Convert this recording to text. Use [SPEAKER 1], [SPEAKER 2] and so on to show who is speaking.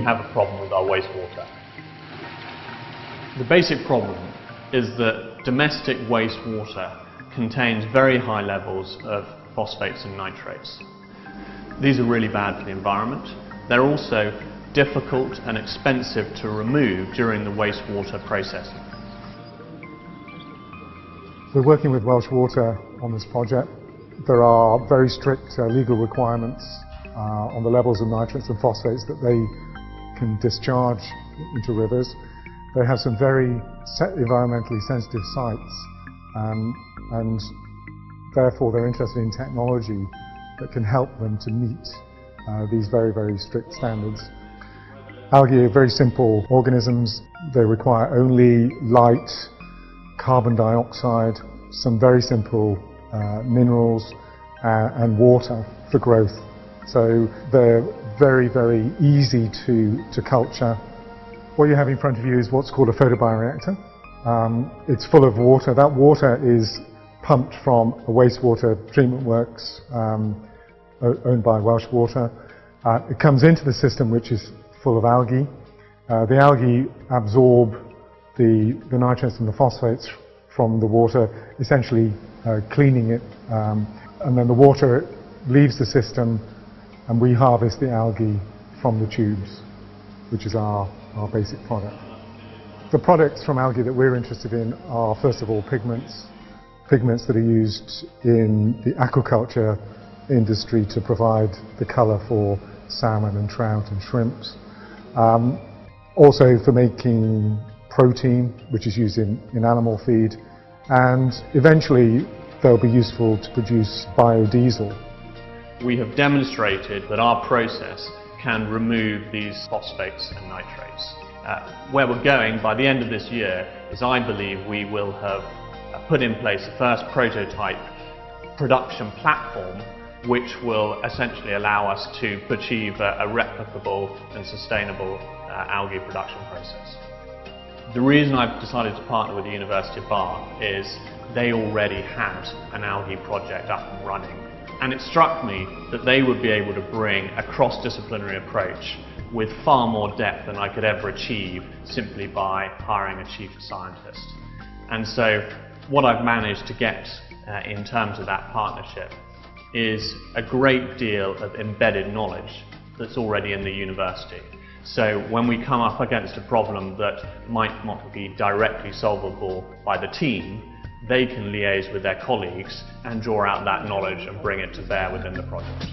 [SPEAKER 1] have a problem with our wastewater. The basic problem is that domestic wastewater contains very high levels of phosphates and nitrates. These are really bad for the environment. They're also difficult and expensive to remove during the wastewater processing.
[SPEAKER 2] We're working with Welsh Water on this project. There are very strict legal requirements on the levels of nitrates and phosphates that they can discharge into rivers. They have some very environmentally sensitive sites, and therefore they're interested in technology that can help them to meet these very, very strict standards. Algae are very simple organisms. They require only light, carbon dioxide, some very simple minerals and water for growth. So they're very, very easy to culture. What you have in front of you is what's called a photobioreactor. It's full of water. That water is pumped from a wastewater treatment works owned by Welsh Water. It comes into the system, which is full of algae. The algae absorb the nitrates and the phosphates from the water, essentially cleaning it, and then the water leaves the system and we harvest the algae from the tubes, which is our basic product. The products from algae that we're interested in are, first of all, pigments that are used in the aquaculture industry to provide the colour for salmon and trout and shrimps. Also for making protein, which is used in animal feed, and eventually they'll be useful to produce biodiesel.
[SPEAKER 1] We have demonstrated that our process can remove these phosphates and nitrates. Where we're going by the end of this year is, I believe, we will have put in place the first prototype production platform which will essentially allow us to achieve a replicable and sustainable algae production process. The reason I've decided to partner with the University of Bath is they already had an algae project up and running, and it struck me that they would be able to bring a cross-disciplinary approach with far more depth than I could ever achieve simply by hiring a chief scientist. And so what I've managed to get in terms of that partnership is a great deal of embedded knowledge that's already in the university. So when we come up against a problem that might not be directly solvable by the team, they can liaise with their colleagues and draw out that knowledge and bring it to bear within the project.